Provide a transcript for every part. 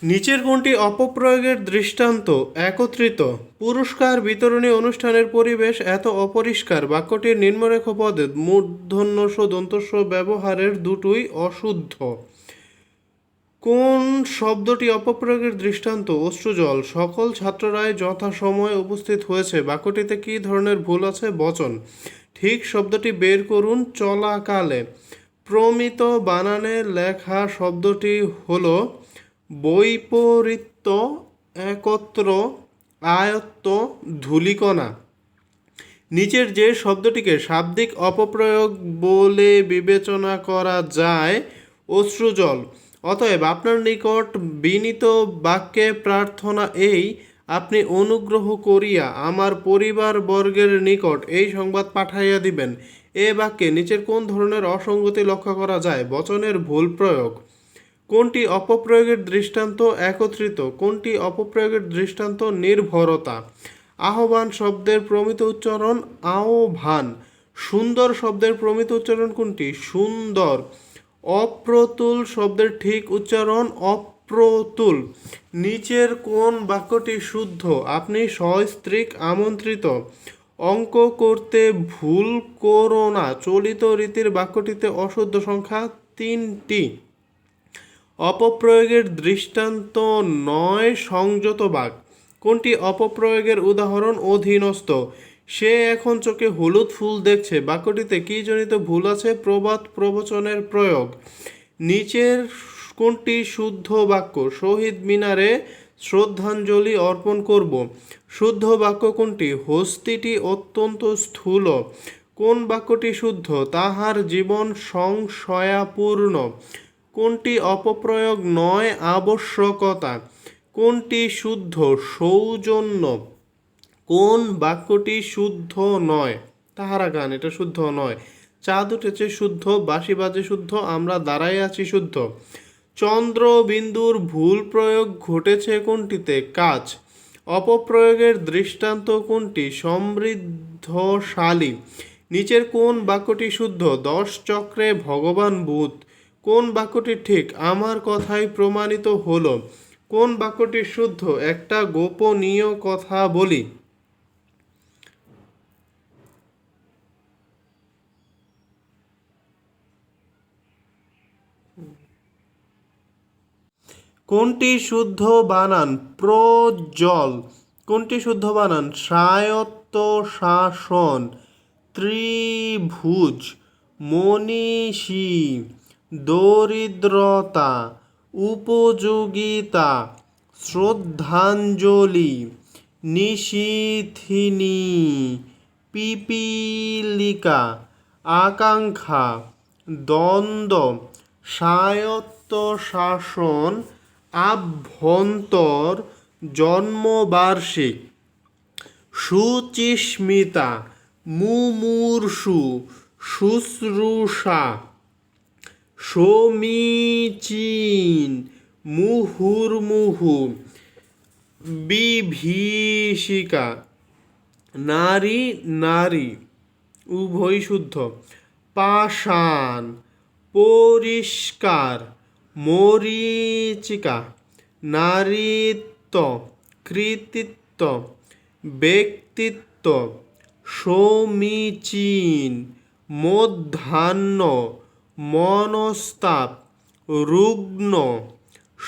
নিচের কোনটি অপপ্রয়োগের দৃষ্টান্ত? একত্রিত। পুরস্কার বিতরণী অনুষ্ঠানের পরিবেশ এত অপরিষ্কার। বাক্যটির নিম্নরেখ পদে মূর্ধন্যস্ব দন্তস্ব ব্যবহারের দুটোই অশুদ্ধ। কোন শব্দটি অপপ্রয়োগের দৃষ্টান্ত? অশ্রুজল। সকল ছাত্ররাই যথাসময়ে উপস্থিত হয়েছে। বাক্যটিতে কী ধরনের ভুল আছে? বচন। ঠিক শব্দটি বের করুন। চলাকালে। প্রমিত বানানে লেখা শব্দটি হল বৈপরীত্য, একত্র, আয়ত্ত, ধূলিকণা। নিচের যে শব্দটিকে শাব্দিক অপপ্রয়োগ বলে বিবেচনা করা যায় অশ্রুজল। অতএব আপনার নিকট বিনীত বাক্যে প্রার্থনা এই, আপনি অনুগ্রহ করিয়া আমার পরিবারবর্গের নিকট এই সংবাদ পাঠাইয়া দিবেন। এ বাক্যে নিচের কোন ধরনের অসঙ্গতি লক্ষ্য করা যায়? বচনের ভুল প্রয়োগ। কোনটি অপপ্রয়োগের দৃষ্টান্ত? একত্রিত। কোনটি অপপ্রয়োগের দৃষ্টান্ত? নির্ভরতা। আহ্বান শব্দের প্রমিত উচ্চারণ আহ্বান। সুন্দর শব্দের প্রমিত উচ্চারণ কোনটি? সুন্দর। অপ্রতুল শব্দের ঠিক উচ্চারণ অপ্রতুল। নিচের কোন বাক্যটি শুদ্ধ? আপনি সস্ত্রীক আমন্ত্রিত। অঙ্ক করতে ভুল করো না। চলিত রীতির বাক্যটিতে অশুদ্ধ সংখ্যা 3টি। অপপ্রয়োগের দৃষ্টান্ত নয় সংযত বাক। কোনটি অপপ্রয়োগের উদাহরণ? অধীনস্থ। সে এখন চোখে হলুদ ফুল দেখছে। বাক্যটিতে কী জনিত ভুল আছে? প্রবাদ প্রবচনের প্রয়োগ। নিচের কোনটি শুদ্ধ বাক্য? শহীদ মিনারে শ্রদ্ধাঞ্জলি অর্পণ করব। শুদ্ধ বাক্য কোনটি? হস্তিটি অত্যন্ত স্থূল। কোন বাক্যটি শুদ্ধ? তাহার জীবন সংশয়াপূর্ণ। কোনটি অপপ্রয়োগ নয় আবশ্যকতা? কোনটি শুদ্ধ? সৌজন্য। কোন বাক্যটি শুদ্ধ নয়? তাহারা গান, এটা শুদ্ধ নয়। চাঁদ উঠেছে শুদ্ধ। বাঁশি বাজে শুদ্ধ। আমরা দাঁড়াই আছি শুদ্ধ। চন্দ্র বিন্দুর ভুল প্রয়োগ ঘটেছে কোনটিতে? কাজ। অপপ্রয়োগের দৃষ্টান্ত কোনটি? সমৃদ্ধশালী। নিচের কোন বাক্যটি শুদ্ধ? 10 চক্রে ভগবান বুধ। কোন বাক্যটি ঠিক? আমার কথাই প্রমাণিত হলো। কোন বাক্যটি শুদ্ধ? একটা গোপনীয় কথা বলি। কোনটি শুদ্ধ বানান? প্রজ্জ্বল। কোনটি শুদ্ধ বানান? স্বায়ত্তশাসন। ত্রিভুজ। মনীষী। দরিদ্রতা। উপযোগিতা। শ্রদ্ধাঞ্জলি। নিশীথিনী। পিপীলিকা। আকাঙ্ক্ষা। দ্বন্দ্ব। স্বায়ত্তশাসন। আভ্যন্তর। জন্মবার্ষিক। শুচিস্মিতা। মুমূর্ষু। শুশ্রূষা। সমীচীন। মুহুর্মুহু। বিভীষিকা। নারী নারী উভয় শুদ্ধ। পাষাণ। পরিষ্কার। মরীচিকা। নারীত্ব। কৃতিত্ব। ব্যক্তিত্ব। সমীচীন। মধ্যাহ্ন। মনস্তাপ। রুগ্ন।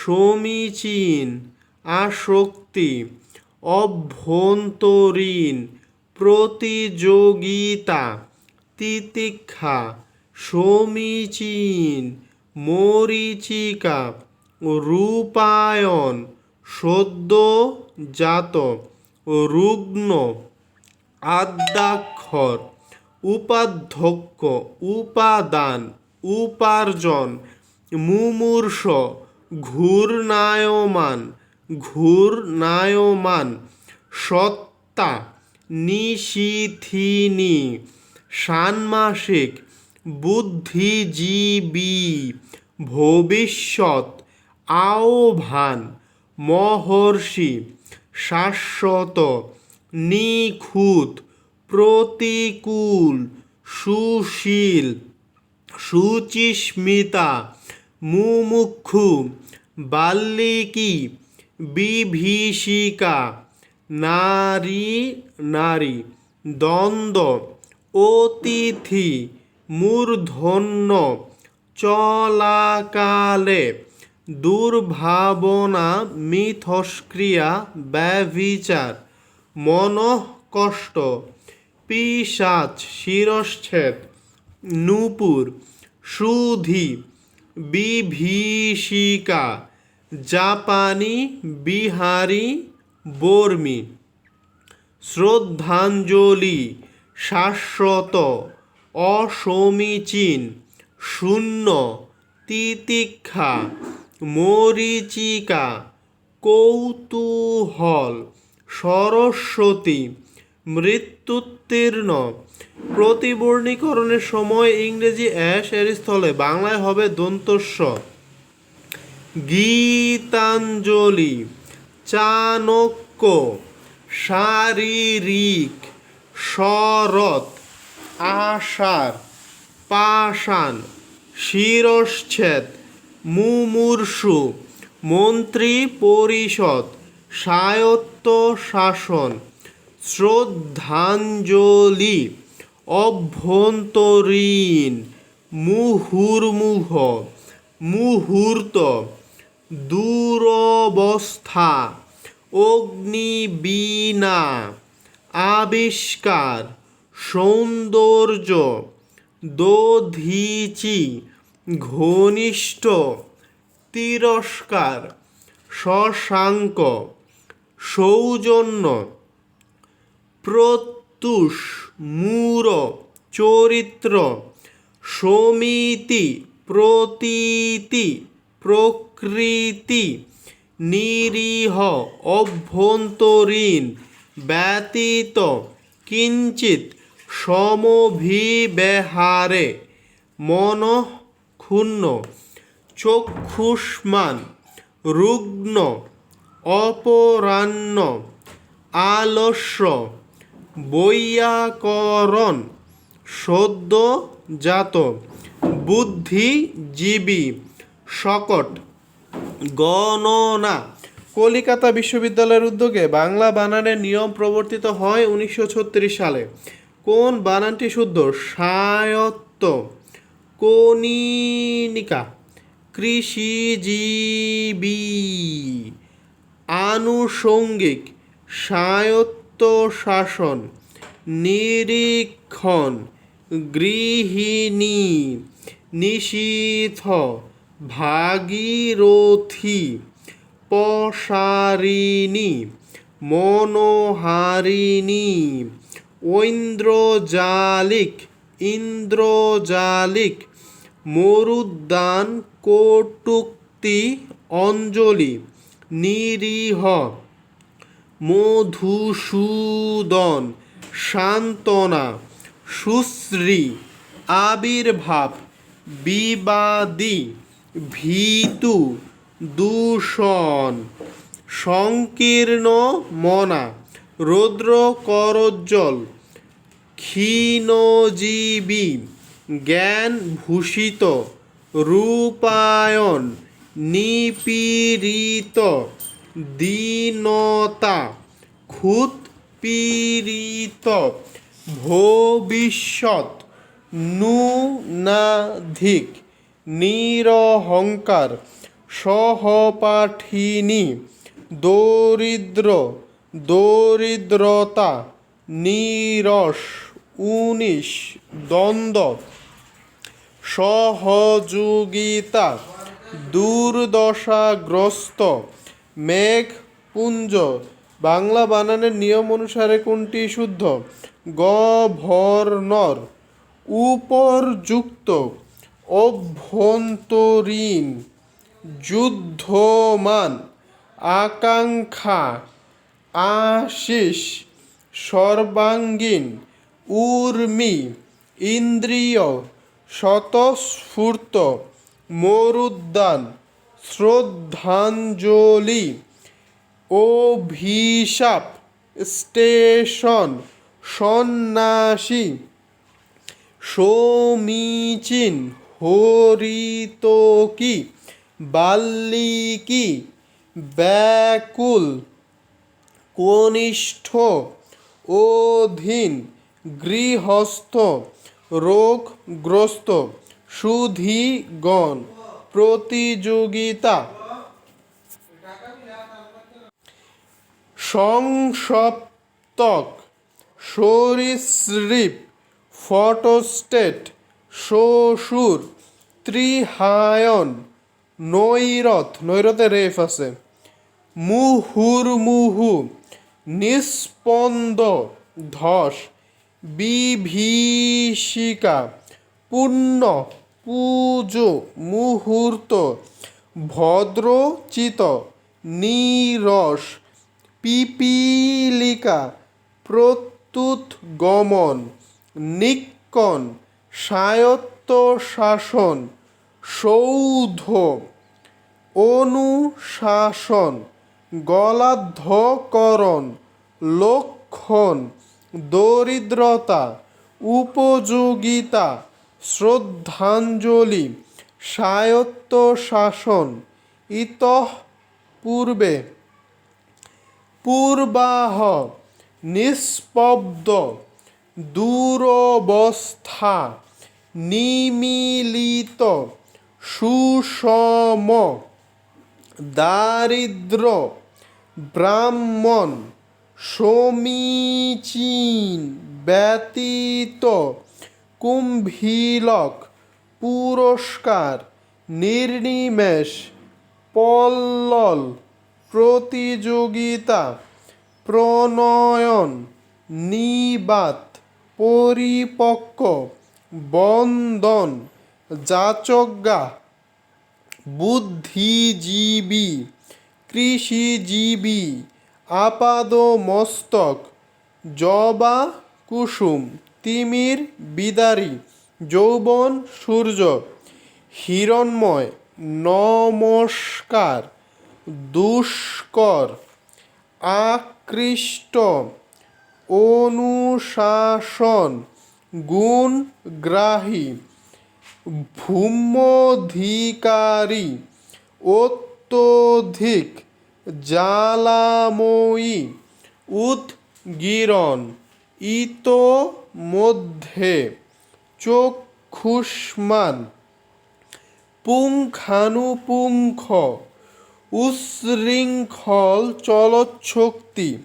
সমীচীন। আসক্তি। অভ্যন্তরীণ। প্রতিযোগিতা। তিতিক্ষা। সমীচীন। মরীচিকা। রূপায়ণ। সদ্যজাত। রুগ্ন। আদ্যাক্ষর। উপাধ্যক্ষ। উপাদান। উপার্জন। মুমূর্ষ। ঘূর্ণায়মান। ঘূর্ণায়মান। সত্তা। নিশীথিনী। ষান্মাসিক। বুদ্ধিজীবী। ভবিষ্যৎ। আহ্বান। মহর্ষি। শাশ্বত। নিখুঁত। প্রতিকূল। সুশীল। শুচিস্মিতা। মুমুক্ষু। বাল্মীকি, বিভীষিকা, নারী নারী, দ্বন্দ্ব, অতিথি, মূর্ধন্য, চলাকালে, দুর্ভাবনা, মিথস্ক্রিয়া, ব্যভিচার, মনঃকষ্ট, পিশাচ, শিরশ্ছেদ, নূপুর, সুধি, বিভীষিকা, জাপানি, বিহারি, বর্মী, শ্রদ্ধাঞ্জলি, শাশ্বত, অসমীচীন, শূন্য, তিতিক্ষা, মরীচিকা, কৌতূহল, সরস্বতী, মৃত্যুত্তীর্ণ। প্রতিবর্ণীকরণের সময় ইংরেজি অ্যাশ এর স্থলে বাংলায় হবে দন্তস্ব। গীতাঞ্জলি, চাণক্য, শারীরিক, শরৎ, আষাঢ়, পাষাণ, শিরশ্ছেদ, মুমূর্ষু, মন্ত্রী পরিষদ, স্বায়ত্ত শাসন, শ্রদ্ধাঞ্জলি, অভ্যন্তরীণ, মুহুর্মুহ, মুহূর্ত, দুরবস্থা, অগ্নিবীণা, আবিষ্কার, সৌন্দর্য, দধীচি, ঘনিষ্ঠ, তিরস্কার, শশাঙ্ক, সৌজন্য, প্রত্যুষ, মূর, চরিত্র, সমিতি, প্রতীতি, প্রকৃতি, নিরীহ, অভ্যন্তরীণ, ব্যতীত, কিঞ্চিৎ, সমভিব্যাহারে, মনঃক্ষুণ্ণ, চক্ষুষ্মান, রুগ্ন, অপরাহ্ন, আলস্য, বৈয়াকরণ, সদ্যজাত, বুদ্ধিজীবী, শকট, গণনা। কলিকাতা বিশ্ববিদ্যালয়ের উদ্যোগে বাংলা বানানের নিয়ম প্রবর্তিত হয় 1936 সালে। কোন বানানটি শুদ্ধ? স্বায়ত্ত, কনীনিকা, কৃষিজীবী, আনুষঙ্গিক, স্বায়ত্তশাসন, নিরীক্ষণ, গৃহিণী, নিশীথ, ভাগীরথী, পসারিণী, মনোহারিণী, ঐন্দ্রজালিক, ইন্দ্রজালিক, মরুদ্যান, কটূক্তি, অঞ্জলি, নিরীহ, মধুসূদন, সান্ত্বনা, সুশ্রী, আবির্ভাব, বিবাদী, ভীতু, দূষণ, সংকীর্ণ মনা, রৌদ্র করোজ্জ্বল, ক্ষীণজীবী, জ্ঞান ভূষিত, রূপায়ণ, নিপীড়িত, দীনতা, ক্ষুৎপীড়িত, ভবিষ্যৎ, ন্যূনাধিক, নিরহংকার, সহপাঠিনী, দরিদ্র, দরিদ্রতা, নীরস, 19, দ্বন্দ্ব, সহযোগিতা, দুর্দশাগ্রস্ত, মেঘপুঞ্জ। বাংলা বানানের নিয়ম অনুসারে কোনটি শুদ্ধ? গভর্নর, উপর্যুক্ত, অভ্যন্তরীণ, যুদ্ধমান, আকাঙ্ক্ষা, আশিস, সর্বাঙ্গীন, ঊর্মি, ইন্দ্রিয়, স্বতঃস্ফূর্ত, মরুদ্যান, শ্রদ্ধাঞ্জলি, অভিশাপ, স্টেশন, সন্ন্যাসী, সমীচীন, হরিতকী, বাল্মীকি, ব্যাকুল, কনিষ্ঠ, অধীন, গৃহস্থ, রোগগ্রস্ত, সুধীগণ, প্রতিযোগিতা, সংসপ্তক, সরীসৃপ, ফটোস্টেট, শ্বশুর, ত্রিহায়ন, নৈরথ, নৈরথে রেফ আছে, মুহুর্মুহু, নিস্পন্দ, ধস, বিভীষিকা, পুণ্য, পুজো, মুহূর্ত, ভদ্রচিত, নীরস, পিপীলিকা, প্রত্যুত গমন, নিক্কণ, স্বায়ত্তশাসন, সৌধ, অনুশাসন, গলাধঃকরণ, লক্ষণ, দরিদ্রতা, উপযোগিতা, শ্রদ্ধাঞ্জলি, স্বায়ত্তশাসন, ইতঃ পূর্বে, পূর্বাহ, নিষ্পব্দ, দুরবস্থা, নিমীলিত, সুষম, দারিদ্র, ব্রাহ্মণ, সমীচীন, ব্যতীত, কুম্ভীলক, পুরস্কার, নির্নিমেষ, পল্লল, প্রতিযোগিতা, প্রণয়ন, নিবাত, পরিপক্ক, বন্দন, যাচজ্ঞা, বুদ্ধিজীবী, কৃষিজীবী, আপাদমস্তক, জবা কুসুম, তিমির বিদারী, যৌবন সূর্য, হিরণ্ময়, নমস্কার, দুষ্কর, আকৃষ্ট, অনুশাসন, গুণগ্রাহী, ভূম্যধিকারী, অত্যধিক, জ্বালাময়ী, উদ্গীরণ, ইতোমধ্যে, চক্ষুষ্মান, পুঙ্খানুপুঙ্খ, উচ্ছৃঙ্খল, চলচ্শক্তি,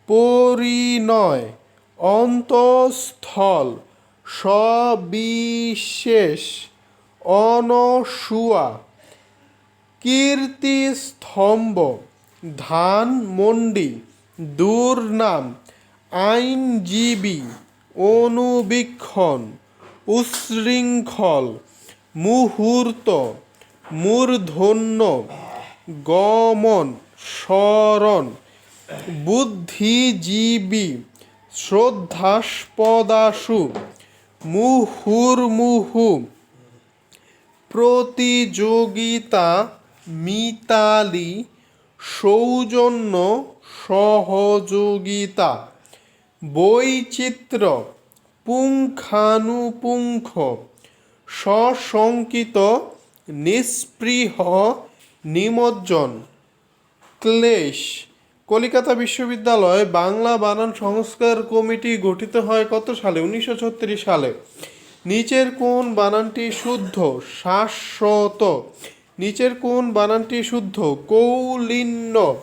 পরিণয়, অন্তঃস্থল, সবিশেষ, অনসূয়া, কীর্তিস্তম্ভ, ধানমন্ডি, দুর্নাম, আইনজীবী, অনুবীক্ষণ, উচ্ছৃঙ্খল, মুহূর্ত, মূর্ধন্য, গমন, স্মরণ, বুদ্ধিজীবী, শ্রদ্ধাস্পদাশু, মুহুর্মুহু, প্রতিযোগিতা, মিতালি, সৌজন্য, সহযোগিতা, বৈচিত্র্য, পুঙ্খানুপুঙ্খ, সশঙ্কিত, নিস্পৃহ, নিমজ্জন, ক্লেশ। কলিকাতা বিশ্ববিদ্যালয় বাংলা বানান সংস্কার কমিটি গঠিত হয় কত সালে? 1936 সালে। নিচের কোন বানানটি শুদ্ধ? শাশ্বত। নিচের কোন বানানটি শুদ্ধ? কৌলিন্য।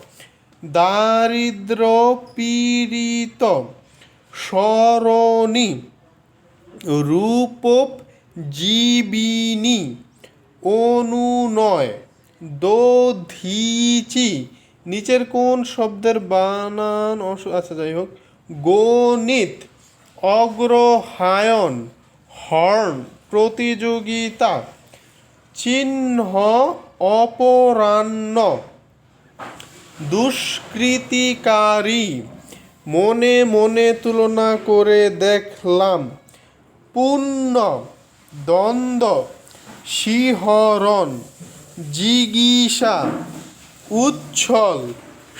দারিদ্র, পীড়িত, সরণি, রূপোপজীবিনী, অনুনয়, দধীচি। নিচের কোন শব্দের বানান আচ্ছা যাই হোক, গণিত, অগ্রহায়ণ, হর্ন, প্রতিযোগিতা, চিহ্ন, অপরাহ্ন, দুষ্কৃতিকারী, মনে মনে তুলনা করে দেখলাম, পুণ্য, দ্বন্দ্ব, শিহরণ, জিগীষা, উচ্ছল,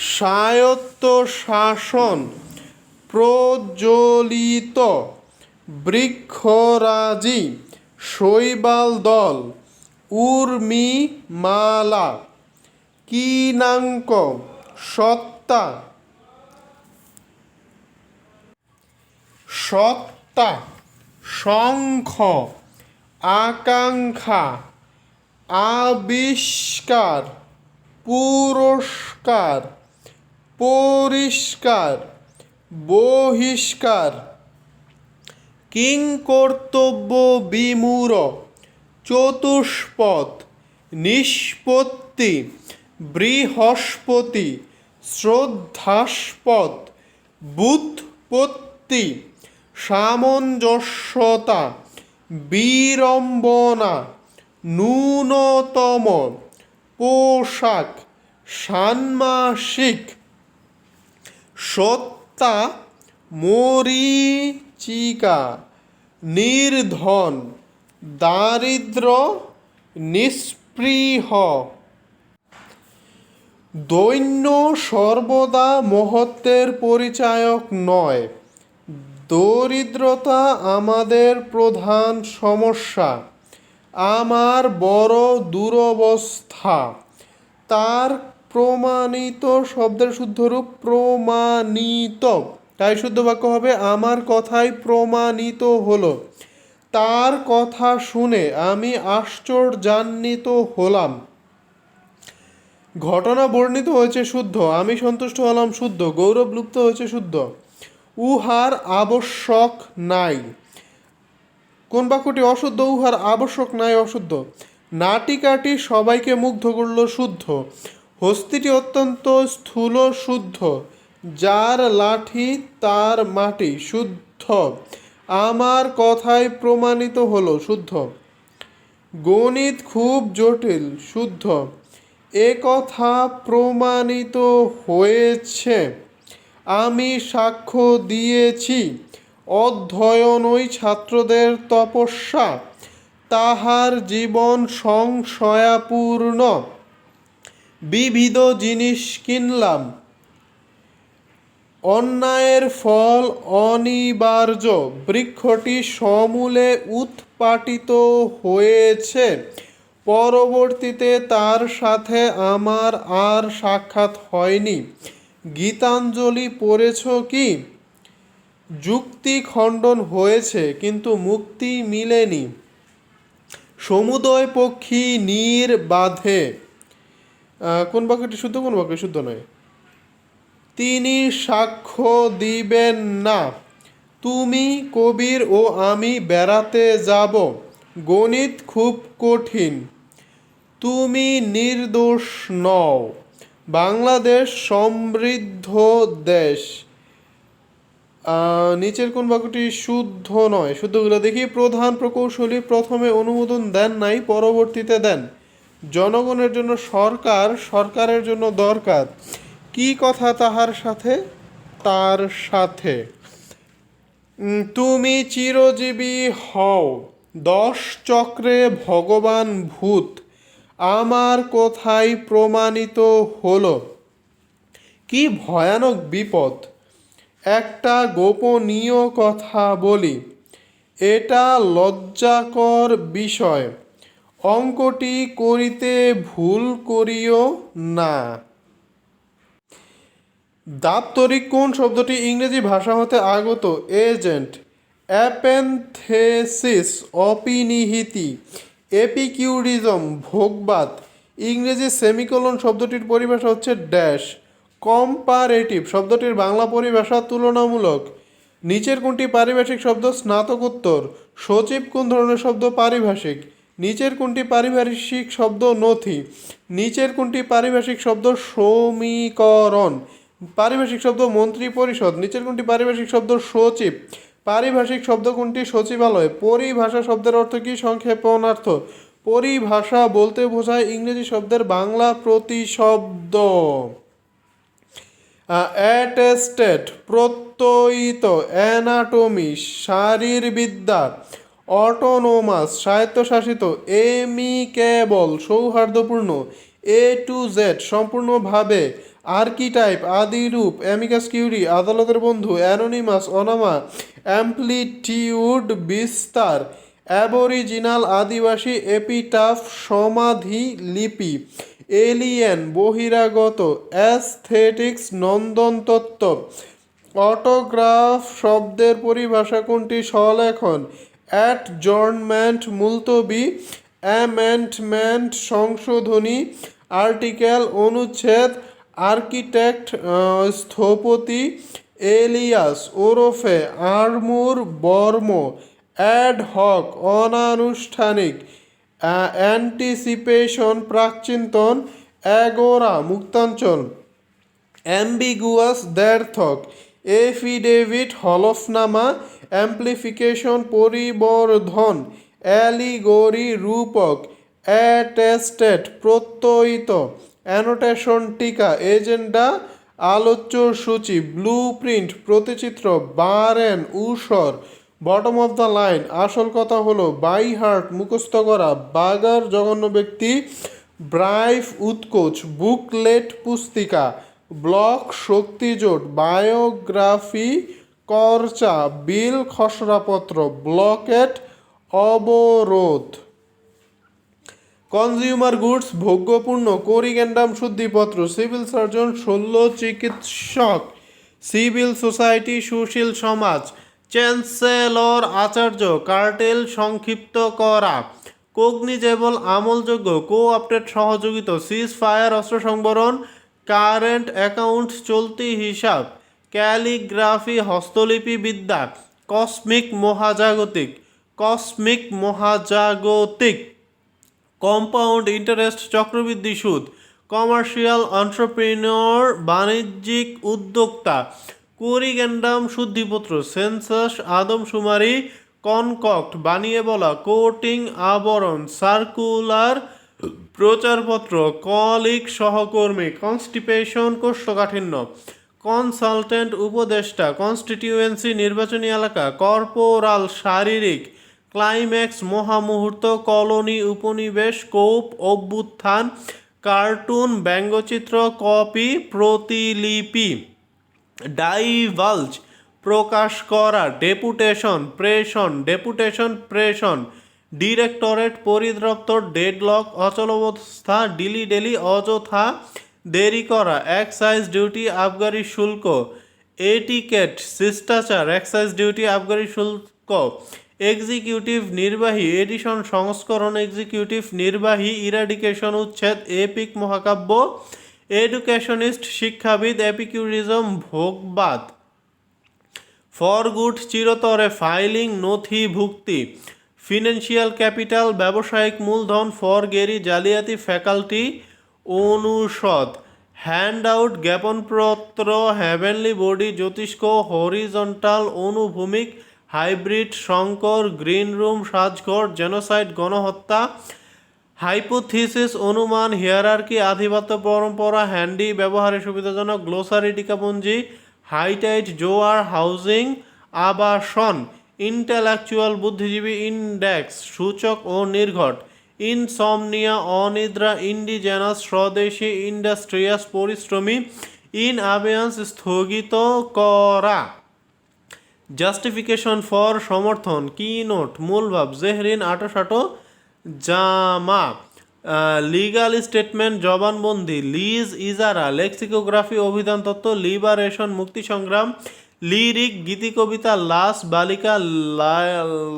স্বায়ত্তশাসন, প্রজ্বলিত, বৃক্ষরাজি, শৈবাল দল, উর্মিমালা, কিনাঙ্ক, সত্তা, সত্তা, শঙ্খ, আকাঙ্ক্ষা, আবিষ্কার, পুরস্কার, পরিষ্কার, বহিষ্কার, কিংকর্তব্য বিমূঢ়, চতুষ্পদ, নিষ্পত্তি, বৃহস্পতি, শ্রদ্ধাস্পদ, ব্যুৎপত্তি, সামঞ্জস্যতা, বিড়ম্বনা, ন্যূনতম, পোশাক, ষান্মাসিক, সত্তা, মরীচিকা, নির্ধন, দারিদ্র, নিস্পৃহ, দৈন্য সর্বদা মহত্বের পরিচায়ক নয়। দরিদ্রতা আমাদের প্রধান সমস্যা, আমার বড় দুরবস্থা। তার প্রমাণিত শব্দের শুদ্ধরূপ প্রমাণিত, তাই শুদ্ধ বাক্য হবে আমার কথাই প্রমাণিত হলো। তার কথা শুনে আমি আশ্চর্যান্বিত হলাম। ঘটনা বর্ণিত হয়েছে শুদ্ধ, আমি সন্তুষ্ট হলাম শুদ্ধ, গৌরব লুপ্ত হয়েছে শুদ্ধ। উহার আবশ্যক নাই। কোন বাক্যটি অশুদ্ধ? উহার আবশ্যক নাই অশুদ্ধ। নাটিকাটি সবাইকে মুগ্ধ করল শুদ্ধ। হস্তিটি অত্যন্ত স্থূল শুদ্ধ। যার লাঠি তার মাটি শুদ্ধ। আমার কথাই প্রমাণিত হলো শুদ্ধ। গণিত খুব জটিল শুদ্ধ। এ কথা প্রমাণিত হয়েছে, আমি সাক্ষ্য দিয়েছি। অধ্যয়নই ছাত্রদের তপস্যা, তাহার জীবন সংশয়াপূর্ণ। বিবিধ জিনিস কিনলাম, অন্যায়ের ফল অনিবার্য। বৃক্ষটি সমূলে উৎপাটিত হয়েছে। পরবর্তীতে তার সাথে আমার আর সাক্ষাৎ হয়নি। গীতাঞ্জলি পড়েছ কি? যুক্তি খণ্ডন হয়েছে কিন্তু মুক্তি মিলেনি। সমুদয় পক্ষী নীর বাঁধে। কোন বাক্যটি শুদ্ধ, কোন বাক্য শুদ্ধ নয়? তিনি সাক্ষ্য দিবেন না। তুমি কবির ও আমি বেড়াতে যাব। গণিত খুব কঠিন। তুমি নির্দোষ নও। বাংলাদেশ সমৃদ্ধ দেশ। নিচের কোন বাক্যটি শুদ্ধ নয়? শুদ্ধগুলো দেখি। প্রধান প্রকৌশলী প্রথমে অনুমোদন দেন নাই, পরবর্তীতে দেন। জনগণের জন্য সরকার, সরকারের জন্য দরকার। কি কথা তাহার সাথে? তার সাথে। তুমি চিরজীবী হও। 10 চক্রে ভগবান ভূত। আমার কথাই প্রমাণিত হলো। কি ভয়ানক বিপদ! একটা গোপনীয় কথা বলি, এটা লজ্জাকর বিষয়। অঙ্কটি করিতে ভুল করিও না। দাপ্তরিক কোন শব্দটি ইংরেজি ভাষা হতে আগত? এজেন্ট, অ্যাপেনথেসিস, অপিনিহিতি, এপিকিউরিজম, ভোগবাদ। ইংরেজি সেমিকোলন শব্দটির পরিভাষা হচ্ছে ড্যাশ। কম্পারেটিভ শব্দটির বাংলা পরিভাষা তুলনামূলক। নিচের কোনটি পারিভাষিক শব্দ? স্নাতকোত্তর। সচিব কোন ধরনের শব্দ? পারিভাষিক। নিচের কোনটি পারিভাষিক শব্দ? নথি। নিচের কোনটি পারিভাষিক শব্দ? সমীকরণ। পারিভাষিক শব্দ মন্ত্রী পরিষদ। নিচের কোনটি পারিভাষিক শব্দ? সচিব। পারিভাষিক শব্দ কোনটি? সচিবালয়। পরিভাষা শব্দের অর্থ কি? সংক্ষেপণার্থ। পরিভাষা বলতে বোঝায় ইংরেজি শব্দের বাংলা প্রতিশব্দ। অ্যাটেস্টেড, প্রত্যয়িত। অ্যানাটমি, শারীরবিদ্যা। অটোনোমাস, স্বায়ত্তশাসিত। এমিকেবল, সৌহার্দ্যপূর্ণ। এ টু জেড, সম্পূর্ণভাবে। আর্কিটাইপ, আদিরূপ। অ্যামিকাস কিউরি, আদালতের বন্ধু। অ্যানোনিমাস, অনামা। অ্যাম্প্লিটিউড, বিস্তার। অ্যাবরিজিনাল আদিবাসী এপিটাফ সমাধি লিপি, এলিয়েন বহিরাগত, অ্যাস্থেটিক্স নন্দনতত্ত্ব। অটোগ্রাফ শব্দের পরিভাষা কোনটি? স্বলেখন। অ্যাডজর্নমেন্ট মুলতবি, অ্যামেন্ডমেন্ট সংশোধনী, আর্টিকেল অনুচ্ছেদ, আর্কিটেক্ট স্থপতি, এলিয়াস ওরফে আরমুর বর্ম, অ্যাডহক অনানুষ্ঠানিক, অ্যান্টিসিপেশন প্রাকচিন্তন, অ্যাগোরা মুক্তাঞ্চল, অ্যাম্বিগুয়াস দ্ব্যর্থক, এফিডেভিট হলফনামা, অ্যাম্প্লিফিকেশন পরিবর্ধন, অ্যালিগরি রূপক, অ্যাটেস্টেড প্রত্যয়িত, অ্যানোটেশন টিকা, এজেন্ডা আলোচ্য সূচি, ব্লুপ্রিন্ট প্রতিচিত্র, বারেন ঊষর বটম অফ দ্য লাইন। আসল কথা হলো বাই হার্ট মুখস্থ করা, বাগার জঘন্য ব্যক্তি, ব্রাইফ উৎকোচ, বুকলেট পুস্তিকা, ব্লক শক্তিজোট, বায়োগ্রাফি করচা, বিল খসড়াপত্র, ব্লকেট অবরোধ। কনজিউমার গুডস ভোগ্যপূর্ণ, কোরিগেন্ডাম শুদ্ধিপত্র, সিভিল সার্জন, শল্য চিকিৎসক, সিভিল সোসাইটি সুশীল সমাজ, চ্যান্সেলর আচার্য, কার্টেল সংক্ষিপ্ত করা, কোগনিজেবল আমলযোগ্য, কোঅপ্টেড সহযোগিত, সিজ ফায়ার অস্ত্র সংবরণ, কারেন্ট অ্যাকাউন্ট চলতি হিসাব, ক্যালিগ্রাফি হস্তলিপি বিদ্যা, কসমিক মহাজাগতিক, কসমিক মহাজাগতিক, কম্পাউন্ড ইন্টারেস্ট চক্রবৃদ্ধি সুদ, কমার্শিয়াল এন্টারপ্রেনিউর বাণিজ্যিক উদ্যোক্তা, কোরিগেন্ডাম শুদ্ধিপত্র, সেন্সাস আদমশুমারি, কনকক্ট বানিয়ে বলা, কোটিং আবরণ, সার্কুলার প্রচারপত্র, কলিগ সহকর্মী, কনস্টিপেশন কোষ্ঠকাঠিন্য, কনসালটেন্ট উপদেষ্টা, কনস্টিটিউয়েন্সি নির্বাচনী এলাকা, কর্পোরাল শারীরিক, ক্লাইম্যাক্স মহামুহূর্ত, কলোনি উপনিবেশ, কোপ অভ্যুত্থান, কার্টুন ব্যঙ্গচিত্র, কপি প্রতিলিপি, ডাইভালজ প্রকাশ করা, ডেপুটেশন প্রেষণ, ডেপুটেশন প্রেষণ, ডিরেক্টরেট পরিদপ্তর, ডেডলক অচলাবস্থা, ডিলি অযথা দেরি করা, এক্সাইজ ডিউটি আবগারি শুল্ক, এটিকেট শিষ্টাচার, এক্সাইজ ডিউটি আবগারি শুল্ক, এক্সিকিউটিভ নির্বাহী এডিশন সংস্করণ, এক্সিকিউটিভ নির্বাহী ইরাডিকেশন উচ্ছেদ, এপিক মহাকাব্য, এডুকেশনিস্ট শিক্ষাবিদ, এপিকিউরিজম ভোগবাদ, ফর গুড চিরতরে, ফাইলিং নথিভুক্তি, ফিনান্সিয়াল ক্যাপিটাল ব্যবসায়িক মূলধন, ফর গেরি জালিয়াতি, ফ্যাকাল্টি অনুষদ, হ্যান্ড আউট জ্ঞাপনপত্র, হ্যাভেনলি বডি জ্যোতিষ্ক, হরিজন্টাল অনুভূমিক, হাইব্রিড সংকর, গ্রিন রুম সাজঘর, জেনোসাইড গণহত্যা, হাইপোথিসিস অনুমান, হিয়ারার্কি আধিপত্য পরম্পরা, হ্যান্ডি ব্যবহারে সুবিধাজনক, গ্লোসারি টিকাপুঞ্জি, হাইটাইট জোয়ার, হাউজিং আবাসন, ইন্টেলেকচুয়াল বুদ্ধিজীবী, ইন্ডেক্স সূচক ও নির্ঘট, ইনসমনিয়া অনিদ্রা, ইন্ডিজেনাস স্বদেশী, ইন্ডাস্ট্রিয়াস পরিশ্রমী, ইন আবেয়ান্স স্থগিত করা, জাস্টিফিকেশন ফর সমর্থন, কি নোট মূলভাব, জেহরিন আটোসাটো জামা, লিগাল স্টেটমেন্ট জবানবন্দি, লিজ ইজারা, লেক্সিকোগ্রাফি অভিধান তত্ত্ব, লিবারেশন মুক্তি সংগ্রাম, লিরিক গীতি কবিতা, লাশ বালিকা,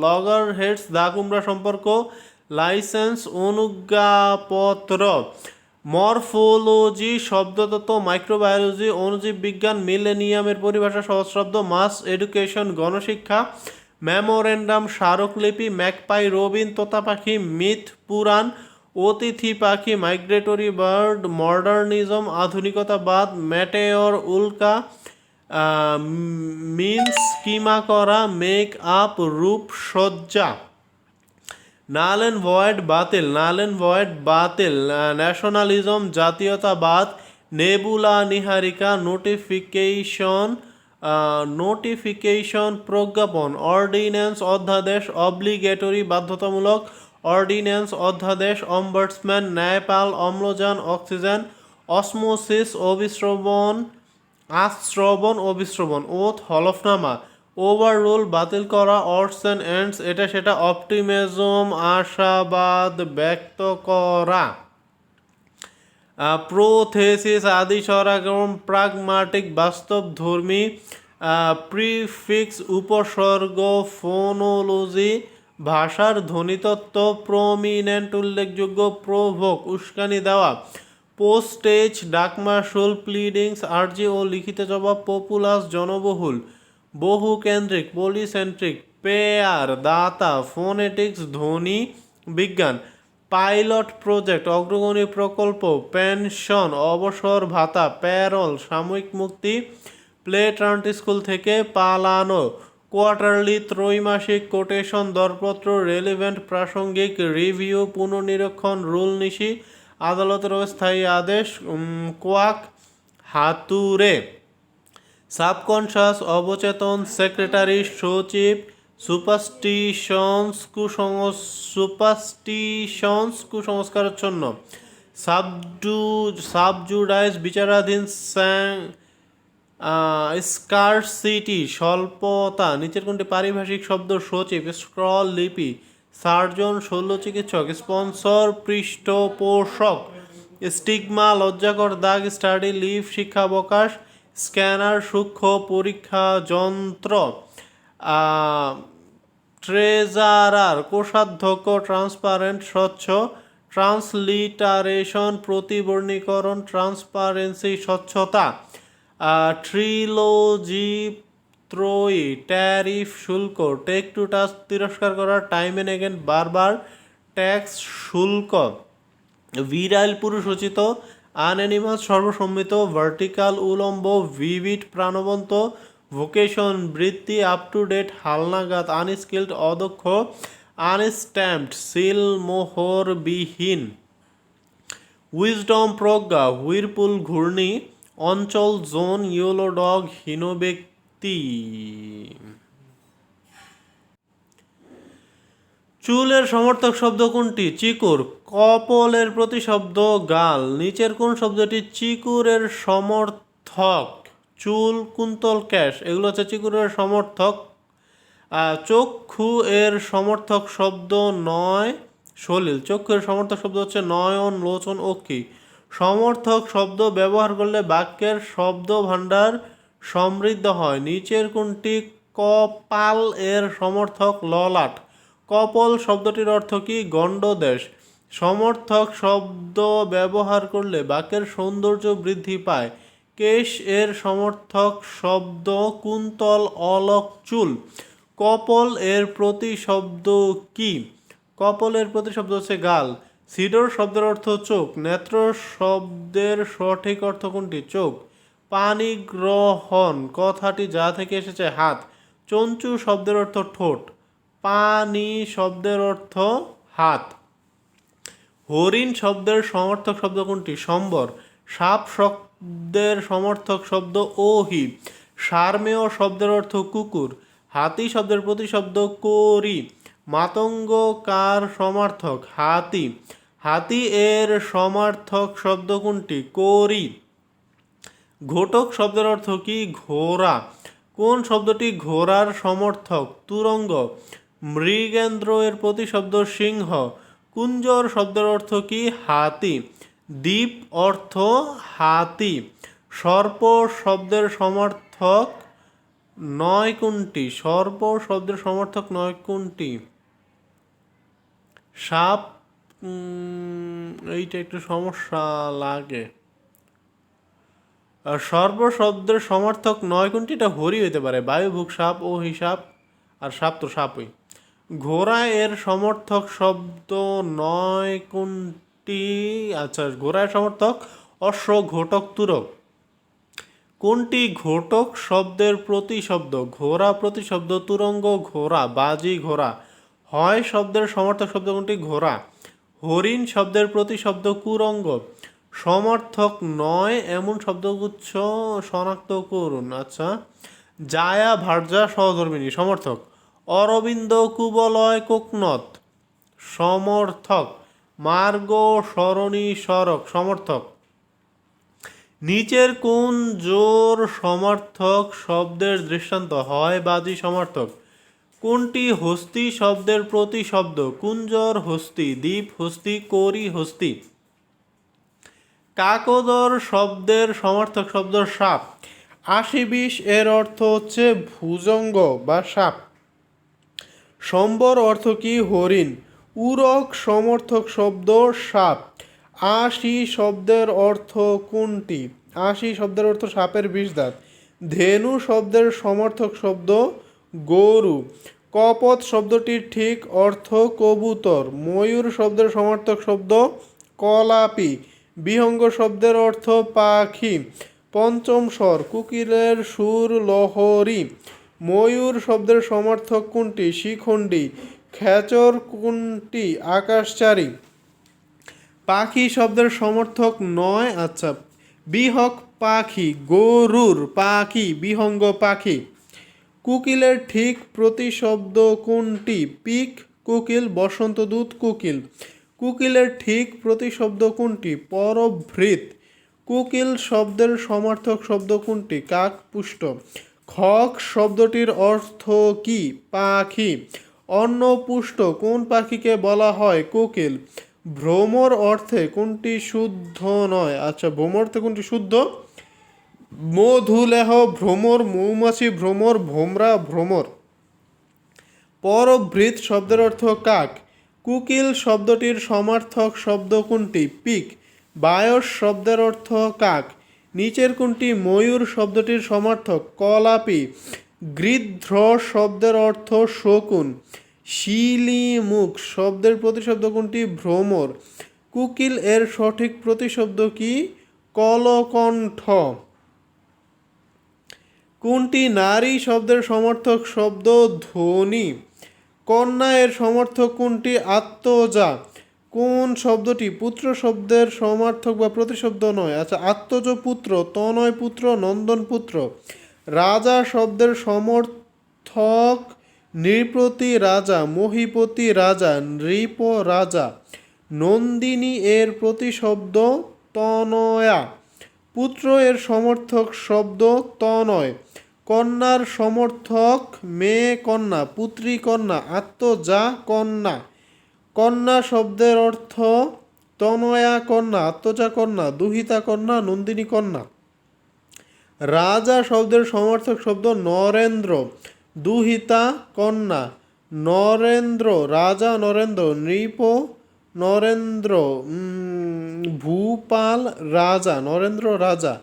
লগর হেডস দা কুমড়া সম্পর্ক, লাইসেন্স অনুজ্ঞাপত্র, মরফোলজি শব্দতত্ত্ব, মাইক্রোবায়োলজি অণুজীব বিজ্ঞান, মিলেনিয়ামের পরিভাষা সহস্রাব্দ, মাস এডুকেশন গণশিক্ষা, মেমোরেন্ডাম স্মারকলিপি, ম্যাকপাই রবিন তোতা পাখি, মিথ পুরাণ, অতিথি পাখি, মাইগ্রেটরি বার্ড, মডার্নিজম আধুনিকতাবাদ, ম্যাটেয়র উল্কা, মিন্স কিমা করা, মেক আপ রূপসজ্জা, নাল অ্যান্ড ভয়েড বাতিল, নাল অ্যান্ড ভয়েড বাতিল, ন্যাশনালিজম জাতীয়তাবাদ, নেবুলা নিহারিকা, নোটিফিকেশন প্রজ্ঞাপন, অর্ডিন্যান্স অধ্যাদেশ, অব্লিগেটরি বাধ্যতামূলক, অর্ডিন্যান্স অধ্যাদেশ, অম্বার্সম্যান, ন্যায়পাল, অম্লজান, অক্সিজেন, অসমোসিস আশ্রবণ অভিশ্রবণ, ওথ হলফনামা, ওভাররুল বাতিল করা, অডস অ্যান্ড এন্ডস এটা সেটা, অপটিমিজম আশাবাদ ব্যক্ত করা, প্রোথেসিস আদি সরাগম প্রাগমাটিক বাস্তবধর্মী, প্রিফিক্স উপসর্গ, ফোনোলজি ভাষার ধ্বনিতত্ত্ব, প্রমিনেন্ট উল্লেখযোগ্য, প্রভোক উস্কানি দেওয়া, পোস্টেজ ডাকমাশুল, প্লিডিংস আর্জি ও লিখিত জবাব, পপুলাস জনবহুল, বহুকেন্দ্রিক পলিসেন্ট্রিক, পেয়ার দাতা, ফোনেটিক্স ধ্বনি বিজ্ঞান, পাইলট প্রজেক্ট অগ্রগণী প্রকল্প, পেনশন অবসর ভাতা, প্যারোল সাময়িক মুক্তি, প্লে ট্রান্ট স্কুল থেকে পালানো, কোয়ার্টারলি ত্রৈমাসিক, কোটেশন দরপত্র, রেলিভেন্ট প্রাসঙ্গিক, রিভিউ পুনর্নিরীক্ষণ, রুল নিশি আদালতের অস্থায়ী আদেশ, কোয়াক হাতুড়ে, সাবকনশাস অবচেতন, সেক্রেটারি সচিব, সুপারস্টিশনস কুসংস্কারাচ্ছন্ন, সাবজুডাইস বিচারাধীন, স্কারসিটি স্বল্পতা, নিচের কোনটি পারিভাষিক শব্দ, সচিব, স্ক্রল লিপি, সার্জন শল্য চিকিৎসক, স্পন্সর পৃষ্ঠপোষক, স্টিগমা লজ্জাকর দাগ, স্টাডি লিভ শিক্ষাবকাশ, স্ক্যানার সূক্ষ্ম পরীক্ষা যন্ত্র, ট্রেজারার কোষাধ্যক্ষ, ট্রান্সপারেন্ট স্বচ্ছ, ট্রান্সলিটারেশন প্রতিবর্ণীকরণ, ট্রান্সপারেন্সি স্বচ্ছতা, ট্রিলোজি ত্রয়ী, ট্যারিফ শুল্ক, টেক টু টাচ তিরস্কার করা, টাইম এন্ড এগেন বারবার, ট্যাক্স শুল্ক, ভিরাইল পুরুষোচিত, আনএনিমাস সর্বসম্মিত, ভার্টিকাল উলম্ব, ভিভিড প্রাণবন্ত, ভোকেশন বৃত্তি, আপ টু ডেট হালনাগাদ, আনস্কিল্ড অদক্ষ, আনস্ট্যাম্পড সিল মোহরবিহীন, উইজডম প্রজ্ঞা, হুইরপুল ঘূর্ণি, অঞ্চল জোন, ইয়েলো ডগ হীন ব্যক্তি। চুলের সমর্থক শব্দ কোনটি? চিকুর। কপলের প্রতিশব্দ গাল। নিচের কোন শব্দটি চিকুরের সমর্থক? চুল, কুন্তল, ক্যাশ এগুলো হচ্ছে চিকুরের সমর্থক। চক্ষু এর সমর্থক শব্দ নয় সলিল। চক্ষুর সমর্থক শব্দ হচ্ছে নয়ন, লোচন, অক্ষি। সমর্থক শব্দ ব্যবহার করলে বাক্যের শব্দ ভাণ্ডার সমৃদ্ধ হয়। নিচের কোনটি কপাল এর সমর্থক? ললাট। কপল শব্দটির অর্থ কি? গণ্ডদেশ। সমর্থক শব্দ ব্যবহার করলে বাক্যের সৌন্দর্য বৃদ্ধি পায়। কেশ এর সমর্থক শব্দ কুন্তল, অলক, চুল। কপল এর প্রতিশব্দ কি? কপলের প্রতিশব্দ হচ্ছে গাল। সিডর শব্দের অর্থ চোখ। নেত্র শব্দের সঠিক অর্থ কোনটি? চোখ। পানি গ্রহণ কথাটি যা থেকে এসেছে? হাত। চঞ্চু শব্দের অর্থ ঠোঁট। পানি শব্দের অর্থ হাত। হরিণ শব্দের সমর্থক শব্দ কোনটি? সম্বর। সাপ শব্দের সমর্থক শব্দ ওহি। সারমেয় শব্দের অর্থ কুকুর। হাতি শব্দের প্রতিশব্দ করি। মাতঙ্গ কার সমার্থক? হাতি। হাতি এর সমার্থক শব্দ কোনটি? করি। ঘটক শব্দের অর্থ কি? ঘোড়া। কোন শব্দটি ঘোড়ার সমর্থক? তুরঙ্গ। মৃগেন্দ্র এর প্রতিশব্দ সিংহ। কুঞ্জর শব্দের অর্থ কি? হাতি। দ্বীপ অর্থ হাতি। সর্প শব্দের সমর্থক নয় কোনটি? সর্প শব্দের সমর্থক নয় কোনটি? সাপ। এইটা একটু সমস্যা লাগে। সর্প শব্দের সমর্থক নয় কোনটি? এটা হরি হইতে পারে। বায়ুভুক সাপ ও হিসাব, আর সাপ তো সাপই। ঘোড়া এর সমর্থক শব্দ নয় কোনটি? আচ্ছা, ঘোড়ার সমর্থক অশ্ব, ঘটক, তুরক। কোনটি ঘটক শব্দের প্রতিশব্দ? ঘোড়া প্রতিশব্দ তুরঙ্গ, ঘোড়া। বাজি, ঘোড়া। হয় শব্দের সমর্থক শব্দ কোনটি? ঘোড়া। হরিণ শব্দের প্রতিশব্দ কুরঙ্গ। সমর্থক নয় এমন শব্দগুচ্ছ শনাক্ত করুন। আচ্ছা, জায়া ভার্যা সহধর্মিণী সমর্থক। অরবিন্দ, কুবলয়, কোকনদ সমর্থক। মার্গ, সরণী, সড়ক সমর্থক। নিচের কোন জোর সমার্থক শব্দের দৃষ্টান্ত? হয় বাদী সমার্থক। কোনটি হস্তি শব্দের প্রতিশব্দ? কুঞ্জর হস্তি, দ্বীপ হস্তি, করি হস্তি। কাকোদর শব্দের সমার্থক শব্দ সাপ। ৮০-২০ এর অর্থ হচ্ছে ভুজঙ্গ বা সাপ। সম্বর অর্থ কি? হরিণ। উরক সমর্থক শব্দ সাপ। ৮০ শব্দের অর্থ কোনটি? ৮০ শব্দের অর্থ সাপের ২০ দাঁত। ধেনু শব্দের সমর্থক শব্দ গরু। কপোত শব্দটির ঠিক অর্থ কবুতর। ময়ূর শব্দের সমর্থক শব্দ কলাপি। বিহঙ্গ শব্দের অর্থ পাখি। পঞ্চম স্বর কোকিলের সুর লহরী। ময়ূর শব্দের সমর্থক কোনটি? শিখণ্ডী। খেচর কোনটি? আকাশচারী। পাখি শব্দের সমর্থক নয়। আচ্ছা, বিহক পাখি, গরুর পাখি, বিহঙ্গ পাখি। কোকিলের ঠিক প্রতিশব্দ কোনটি? পিক কোকিল, বসন্তদূত কোকিল। কোকিলের ঠিক প্রতিশব্দ কোনটি? পরভৃৎ। কোকিল শব্দের সমার্থক শব্দ কোনটি? কাকপুষ্ট। খক শব্দটির অর্থ কি? পাখি। অন্নপুষ্ট কোন পাখিকে বলা হয়? কোকিল। ভ্রমর অর্থে কোনটি শুদ্ধ নয়? আচ্ছা, ভ্রমর অর্থে কোনটি শুদ্ধ? মধুলেহ ভ্রমর, মৌমাছি ভ্রমর, ভোমরা ভ্রমর। পরভৃৎ শব্দের অর্থ কাক। কোকিল শব্দটির সমার্থক শব্দ কোনটি? পিক। বায়স শব্দের অর্থ কাক। নিচের কোনটি ময়ূর শব্দটির সমার্থক? কলাপি। গৃধ্র শব্দের অর্থ শকুন। শিলিমুখ শব্দের প্রতিশব্দ কোনটি? ভ্রমর। কোকিল এর সঠিক প্রতিশব্দ কি? কলকণ্ঠ। কোনটি নারী শব্দের সমর্থক শব্দ? ধ্বনি। কন্যা এর সমর্থক কোনটি? আত্মজা। কোন শব্দটি পুত্র শব্দের সমার্থক বা প্রতিশব্দ নয়? আচ্ছা, আত্মজ পুত্র, তনয় পুত্র, নন্দন পুত্র। রাজা শব্দের সমর্থক নৃপতি রাজা, মহিপতি রাজা, নৃপ রাজা। নন্দিনী এর প্রতিশব্দ তনয়া। পুত্র এর সমর্থক শব্দ তনয়। কন্যার সমর্থক মেয়ে কন্যা, পুত্রী কন্যা, আত্মজা কন্যা। কন্যা শব্দের অর্থ তনয়া কন্যা, আত্মজা কন্যা, দুহিতা কন্যা, নন্দিনী কন্যা। রাজা শব্দের সমর্থক শব্দ নরেন্দ্র, দুহিতা কন্যা, নরেন্দ্র, রাজা নরেন্দ্র, নৃপ নরেন্দ্র, ভূপাল রাজা, নরেন্দ্র রাজা।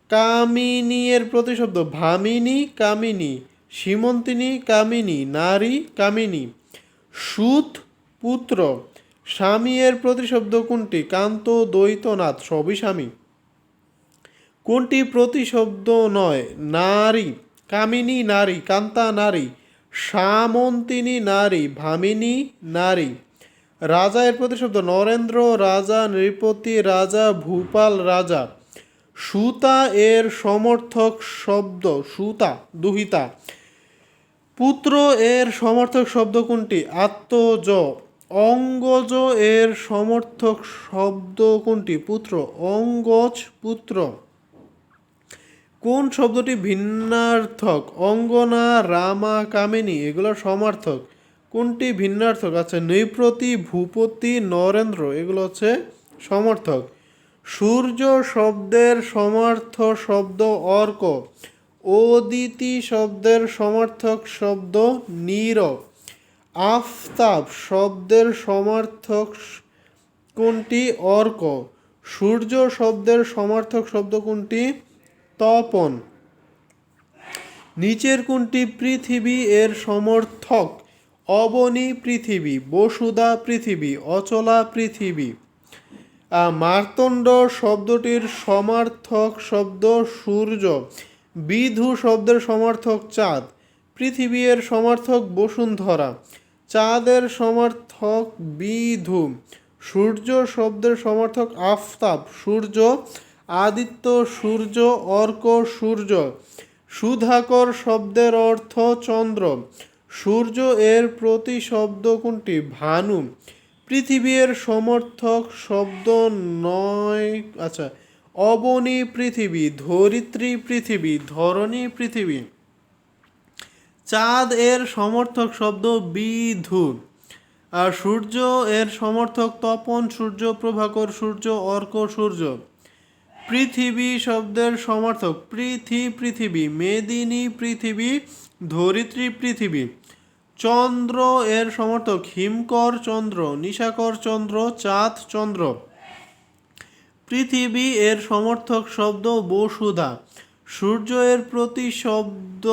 কামিনী এর প্রতিশব্দ ভামিনী, কামিনী। সীমন্তিনী, কামিনী, নারী, কামিনী। সুত পুত্র। স্বামী এর প্রতিশব্দ কোনটি? কান্ত, দ্বৈতনাথ, সবই স্বামী। কোনটি প্রতিশব্দ নয়? নারী। কামিনী নারী, কান্তা নারী, সামন্তিনী নারী, ভামিনী নারী। রাজা এর প্রতিশব্দ নরেন্দ্র রাজা, নৃপতি রাজা, ভূপাল রাজা। সুতা এর সমর্থক শব্দ সুতা, দুহিতা। পুত্র এর সমর্থক শব্দ কোনটি? আত্মজ। অঙ্গজ এর সমর্থক শব্দ কোনটি? পুত্র, অঙ্গজ পুত্র। কোন শব্দটি ভিন্নার্থক? অঙ্গনা, রামা, কামিনী এগুলোর সমার্থক। কোনটি ভিন্নার্থক? আচ্ছা, নৃপতি, ভূপতি, নরেন্দ্র এগুলো হচ্ছে সমর্থক। সূর্য শব্দের সমার্থ শব্দ অর্ক। অদিতি শব্দের সমার্থক শব্দ নীর। আফতাব শব্দের সমার্থক কোনটি? অর্ক। সূর্য শব্দের সমার্থক শব্দ কোনটি? তপন। নিচের কোনটি পৃথিবী এর সমর্থক? অবনী পৃথিবী, বসুধা পৃথিবী, অচলা পৃথিবী। মার্তণ্ড শব্দটির সমার্থক শব্দ সূর্য। বিধু শব্দের সমার্থক চাঁদ। পৃথিবী এর সমার্থক বসুন্ধরা। চাঁদের সমার্থক বিধু। সূর্য শব্দের সমার্থক আফতাব, সূর্য। আদিত্য সূর্য, অর্ক সূর্য। সুধাকর শব্দের অর্থ চন্দ্র। সূর্য এর প্রতিশব্দ কোনটি? ভানু। পৃথিবী এর সমর্থক শব্দ নয়। আচ্ছা, অবনী পৃথিবী, ধরিত্রী পৃথিবী, ধরণী পৃথিবী। চাঁদ এর সমর্থক শব্দ বিধু। আর সূর্য এর সমর্থক তপন সূর্য, প্রভাকর সূর্য, অর্ক সূর্য। পৃথিবী শব্দের সমর্থক পৃথিবী, মেদিনী পৃথিবী, ধরিত্রী পৃথিবী। চন্দ্র এর সমর্থক হিমকর চন্দ্র, নিশাকর চন্দ্র, চাঁদ চন্দ্র। পৃথিবী এর সমর্থক শব্দ বসুধা। সূর্য এর প্রতিশব্দ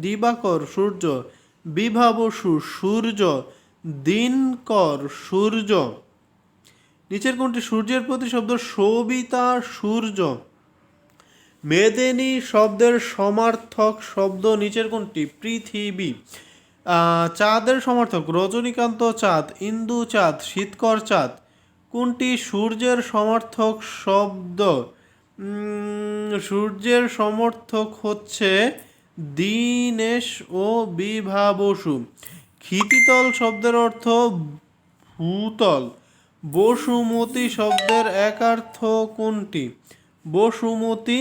দিবাকর সূর্য, বিভাবসু সূর্য, দিনকর সূর্য। নিচের কোনটি সূর্যের প্রতিশব্দ সবিতা সূর্য। মেদিনী শব্দের সমার্থক শব্দ নিচের কোনটি পৃথিবী। চাঁদের সমর্থক রজনীকান্ত চাঁদ, ইন্দু চাঁদ, শীতকর চাঁদ। কোনটি সূর্যের সমর্থক শব্দ? সূর্যের সমর্থক হচ্ছে দীনেশ ও বিভাবসু। ক্ষিতিতল শব্দের অর্থ ভূতল। বসুমতী শব্দের একার্থ কোনটি? বসুমতী,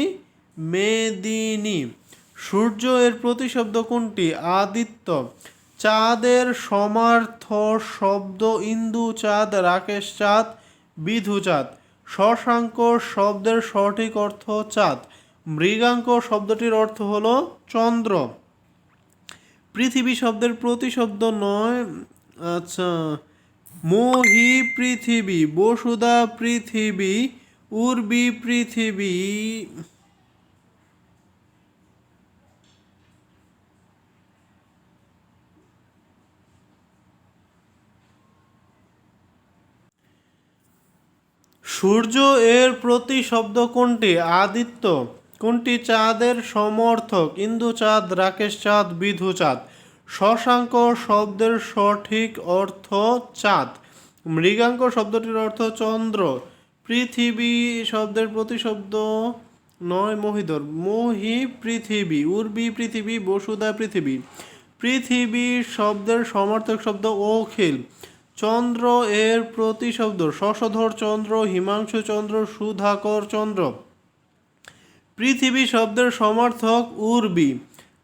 মেদিনী। সূর্য এর প্রতিশব্দ কোনটি? আদিত্য। চাঁদের সমার্থ শব্দ ইন্দু চাঁদ, রাকেশ চাঁদ, বিধু চাঁদ। শশাঙ্ক শব্দের সঠিক অর্থ চাঁদ। মৃগাঙ্ক শব্দটির অর্থ হলো চন্দ্র। পৃথিবী শব্দের প্রতিশব্দ নয়। আচ্ছা, মোহি পৃথিবী, বসুধা পৃথিবী, উর্বী পৃথিবী। সূর্য এর প্রতিশব্দ কোনটি? আদিত্য। কোনটি চাঁদের সমর্থক? ইন্দু চাঁদ, রাকেশ চাঁদ, বিধু চাঁদ। শশাঙ্ক শব্দের সঠিক অর্থ চাঁদ। মৃগাঙ্ক শব্দটির অর্থ চন্দ্র। পৃথিবী শব্দের প্রতিশব্দ নয় মহিধর। মোহি পৃথিবী, উর্বী পৃথিবী, বসুধা পৃথিবী। পৃথিবী শব্দের সমর্থক শব্দ অখিল। চন্দ্র এর প্রতিশব্দ শশধর চন্দ্র, হিমাংশু চন্দ্র, সুধাকর চন্দ্র। পৃথিবী শব্দের সমর্থক উর্বী।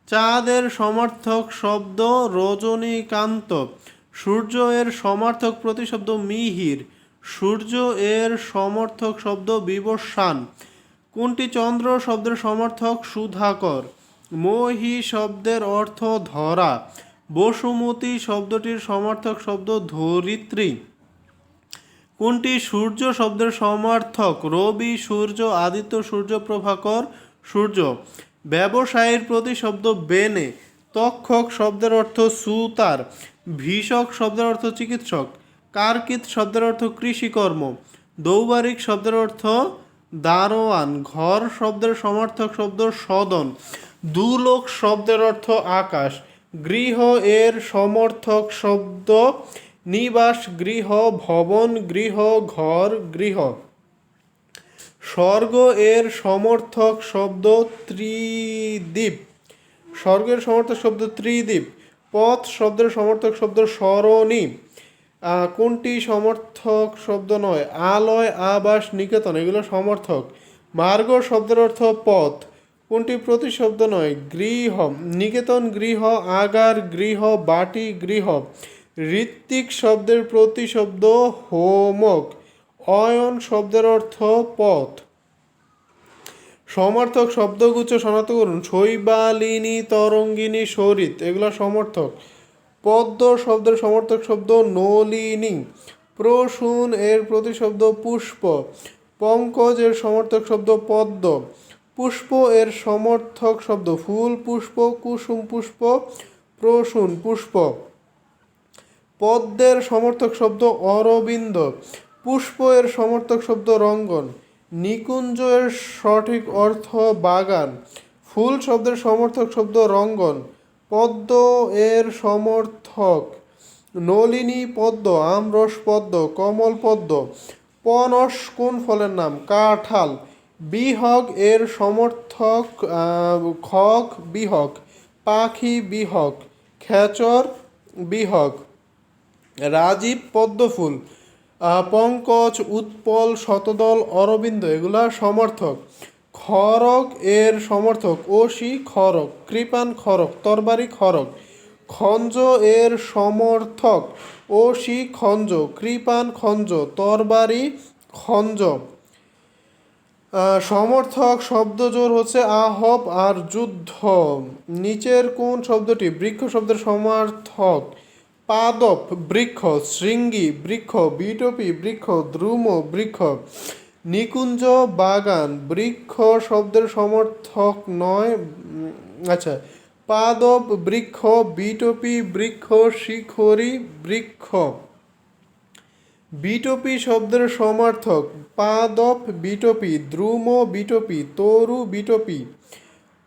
চাঁদের সমর্থক শব্দ রজনীকান্ত। সূর্য এর সমর্থক প্রতিশব্দ মিহির। সূর্য এর সমর্থক শব্দ বিবস্বান। কোনটি চন্দ্র শব্দের সমর্থক? সুধাকর। মহি শব্দের অর্থ ধরা। বসুমতী শব্দটির সমর্থক শব্দ ধরিত্রী। কোনটি সূর্য শব্দের সমার্থক? রবি, সূর্য, আদিত্য সূর্য, প্রভাকর সূর্য। ব্যবসায়ীর প্রতিশব্দ বেনে। তক্ষক শব্দের অর্থ সুতার। ভীষক শব্দের অর্থ চিকিৎসক। কার্কিত শব্দের অর্থ কৃষিকর্ম। দৌবারিক শব্দের অর্থ দারোয়ান। ঘর শব্দের সমার্থক শব্দ সদন। দুলোক শব্দের অর্থ আকাশ। গৃহ এর সমর্থক শব্দ নিবাস, গৃহ, ভবন, গৃহ, ঘর, গৃহ। স্বর্গ এর সমর্থক শব্দ ত্রিদীপ। স্বর্গের সমর্থক শব্দ ত্রিদীপ। পথ শব্দের সমর্থক শব্দ সরণি। কোনটি সমর্থক শব্দ নয়? আলয়, আবাস, নিকেতন এগুলো সমর্থক। মার্গ শব্দের অর্থ পথ। কোনটি প্রতিশব্দ নয়? গৃহ। নিকেতন গৃহ, আগার গৃহ, বাটি গৃহ। ঋত্বিক শব্দের প্রতিশব্দ হোমক। অয়ন শব্দের অর্থ পথ। সমর্থক শব্দগুচ্ছ শনাক্ত করুন। শৈবালিনী, তরঙ্গিনী, সরিত এগুলো সমর্থক। পদ্ম শব্দের সমর্থক শব্দ নলিনী। প্রসূন এর প্রতিশব্দ পুষ্প। পঙ্কজ এর সমর্থক শব্দ পদ্ম। পুষ্প এর সমর্থক শব্দ ফুল পুষ্প, কুসুম পুষ্প, প্রসূন পুষ্প। পদ্মের সমর্থক শব্দ অরবিন্দ। পুষ্প এর সমর্থক শব্দ রঙ্গন। নিকুঞ্জ এর সঠিক অর্থ বাগান। ফুল শব্দের সমর্থক শব্দ রঙ্গন। পদ্ম এর সমর্থক নলিনী পদ্ম, আমরস পদ্ম, কমল পদ্ম। পনস কোন ফলের নাম? কাঁঠাল। বিহগ এর সমর্থক খগ, বিহগ। পাখি, বিহগ। খেচর, বিহগ। রাজীব পদ্মফুল। পঙ্কজ, উৎপল, শতদল, অরবিন্দ এগুলা সমর্থক। খড়গ এর সমর্থক অসি খড়গ, কৃপান খড়গ, তরবারি খড়গ। খঞ্জ এর সমর্থক অসি খঞ্জ, কৃপান খঞ্জ, তরবারি খঞ্জ। সমর্থক শব্দজোড় হচ্ছে আহব আর যুদ্ধ। নিচের কোন শব্দটি বৃক্ষ শব্দের সমার্থক? পাদপ বৃক্ষ, শৃঙ্গী বৃক্ষ, বিটপি বৃক্ষ, দ্রুম বৃক্ষ। নিকুঞ্জ বাগান বৃক্ষ শব্দের সমর্থক নয়। আচ্ছা, পাদপ বৃক্ষ, বিটপি বৃক্ষ, শিখরি বৃক্ষ। বিটপি শব্দের সমার্থক পাদপ বিটপি, দ্রুম বিটপি, তরু বিটপি।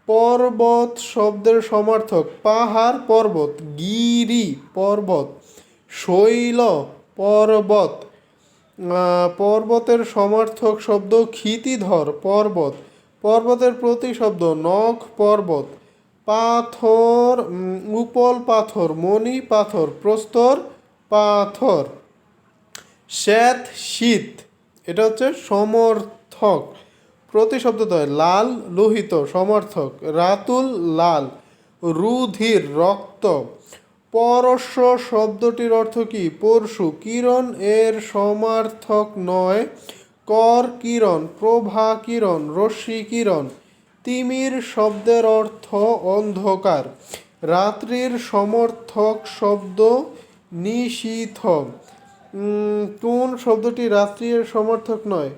পর্বত শব্দের সমার্থক পাহাড় পর্বত, গিরি পর্বত, শৈল পর্বত। পর্বতের সমার্থক শব্দ ক্ষিতিধর পর্বত। পর্বতের প্রতিশব্দ নখ পর্বত। পাথর উপল পাথর, মণি পাথর, প্রস্তর পাথর। শ্বেত শীত এটা হচ্ছে সমর্থক। প্রতিশব্দদ্বয় লাল লোহিত সমর্থক, রাতুল লাল, রুধির রক্ত। পরশ্ব শব্দটির অর্থ কি? পরশু। কিরণ এর সমার্থক নয়। কর কিরণ, প্রভা কিরণ, রশ্মি কিরণ। তিমির শব্দের অর্থ অন্ধকার। রাত্রির সমর্থক শব্দ নিশীথ। কোন শব্দটি রাত্রির সমর্থক নয়?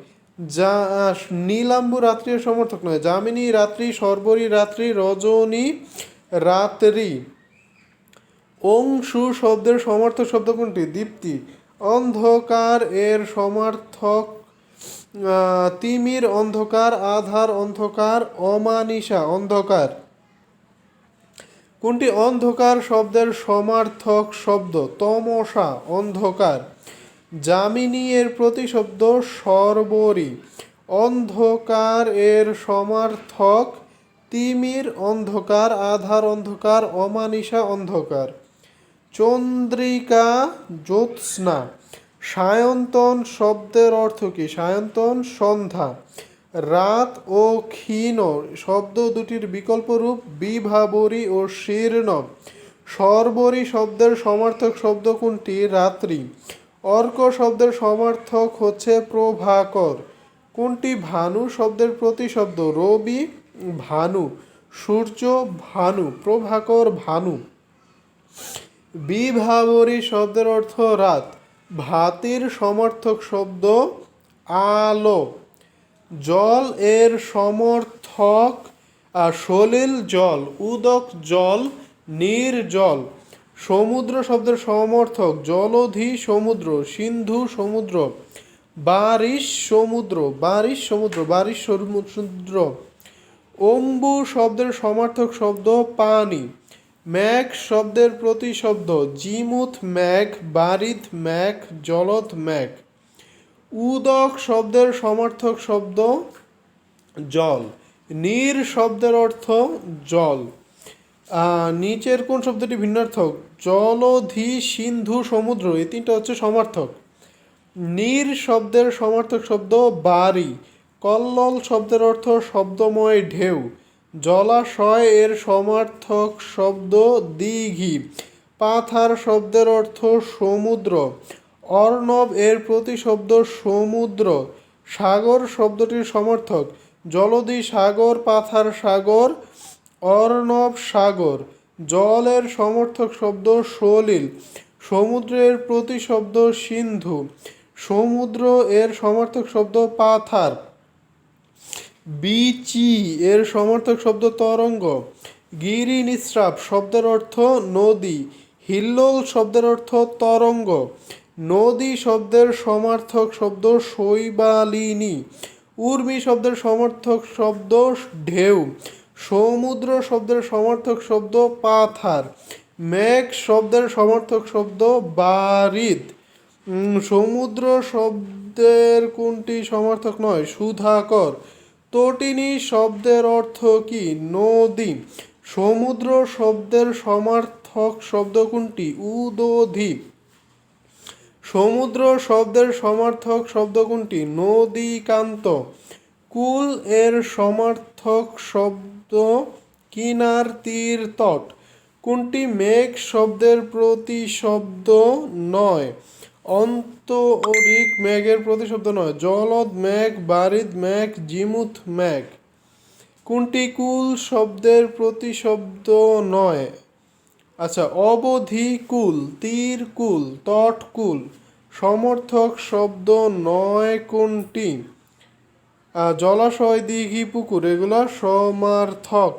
নীলাম্বু রাত্রির সমর্থক নয়। যামিনী রাত্রি, শর্বরী রাত্রি, রজনী রাত্রি। অংশু শব্দের সমর্থক শব্দ কোনটি? দীপ্তি। অন্ধকার এর সমার্থক তিমির অন্ধকার, আধার অন্ধকার, অমানিসা অন্ধকার। কোনটি অন্ধকার শব্দের সমার্থক শব্দ? তমসা অন্ধকার। যামিনী এর প্রতিশব্দ শর্বরী। অন্ধকার এর সমার্থক তিমির অন্ধকার, আধার অন্ধকার, অমানিসা অন্ধকার। চন্দ্রিকা জ্যোৎস্না। সায়ন্তন শব্দের অর্থ কি? সায়ন্তন সন্ধ্যা। রাত ও ক্ষীণ শব্দ দুটির বিকল্প রূপ বিভাবরী ও শীর্ণ। শর্বরী শব্দের সমার্থক শব্দ কোনটি? রাত্রি। অর্ক শব্দের সমার্থক হচ্ছে প্রভাকর। কোনটি ভানু শব্দের প্রতিশব্দ? রবি ভানু, সূর্য ভানু, প্রভাকর ভানু। বিভাবরী শব্দের অর্থ রাত। ভাতির সমর্থক শব্দ আলো। জল এর সমর্থক সলিল জল, উদক জল, নির্জল। সমুদ্র শব্দের সমর্থক জলধি সমুদ্র, সিন্ধু সমুদ্র, বারিশ সমুদ্র, বারিশ সমুদ্র, বারিশ সমুদ্র। অম্বু শব্দের সমার্থক শব্দ পানি। মেঘ শব্দের প্রতিশব্দ জিমুত মেঘ, বারিদ মেঘ, জলদ মেঘ। উদক শব্দের সমার্থক শব্দ জল। নীর শব্দের অর্থ জল। নিচের কোন শব্দটি ভিন্নার্থক? জলধি, সিন্ধু, সমুদ্র এই তিনটা হচ্ছে সমার্থক। নীর শব্দের সমার্থক শব্দ বাড়ি। কল্লোল শব্দের অর্থ শব্দময় ঢেউ। জলাশয় এর সমার্থক শব্দ দিঘি। পাথার শব্দের অর্থ সমুদ্র। অর্ণব এর প্রতিশব্দ সমুদ্র। সাগর শব্দটির সমর্থক জলধি সাগর, পাথার সাগর, অর্ণব সাগর। জলের সমর্থক শব্দ সলিল। সমুদ্রের প্রতিশব্দ সিন্ধু। সমুদ্র এর সমর্থক শব্দ পাথার। বিচি এর সমর্থক শব্দ তরঙ্গ। গিরি নিঃস্রাব শব্দের অর্থ নদী। হিল্লোল শব্দের অর্থ তরঙ্গ। নদী শব্দের সমার্থক শব্দ শৈবালিনী। উর্মি শব্দের সমর্থক শব্দ ঢেউ। সমুদ্র শব্দের সমর্থক শব্দ পাথার। মেঘ শব্দের সমর্থক শব্দ বারিদ। সমুদ্র শব্দের কোনটি সমর্থক নয়? সুধাকর। তটিনী শব্দের অর্থ কি? নদী। সমুদ্র শব্দের সমার্থক শব্দ কোনটি? উদধি। সমুদ্র শব্দের সমার্থক শব্দ কোনটি? নদীকান্ত। কূল এর সমার্থক শব্দ কিনার, তীর, তট। কোনটি মেঘ শব্দের প্রতিশব্দ নয়? অন্তরিক মেঘের প্রতিশব্দ নয়। জলদ মেঘ, বারিদ মেঘ, জিমুথ মেঘ। কোনটি কূল শব্দের প্রতিশব্দ নয়? আচ্ছা, অবধি কুল, তীর কুল, তট কুল। সমর্থক শব্দ নয় কোনটি? জলাশয়, দিঘি, পুকুর এগুলো সমার্থক।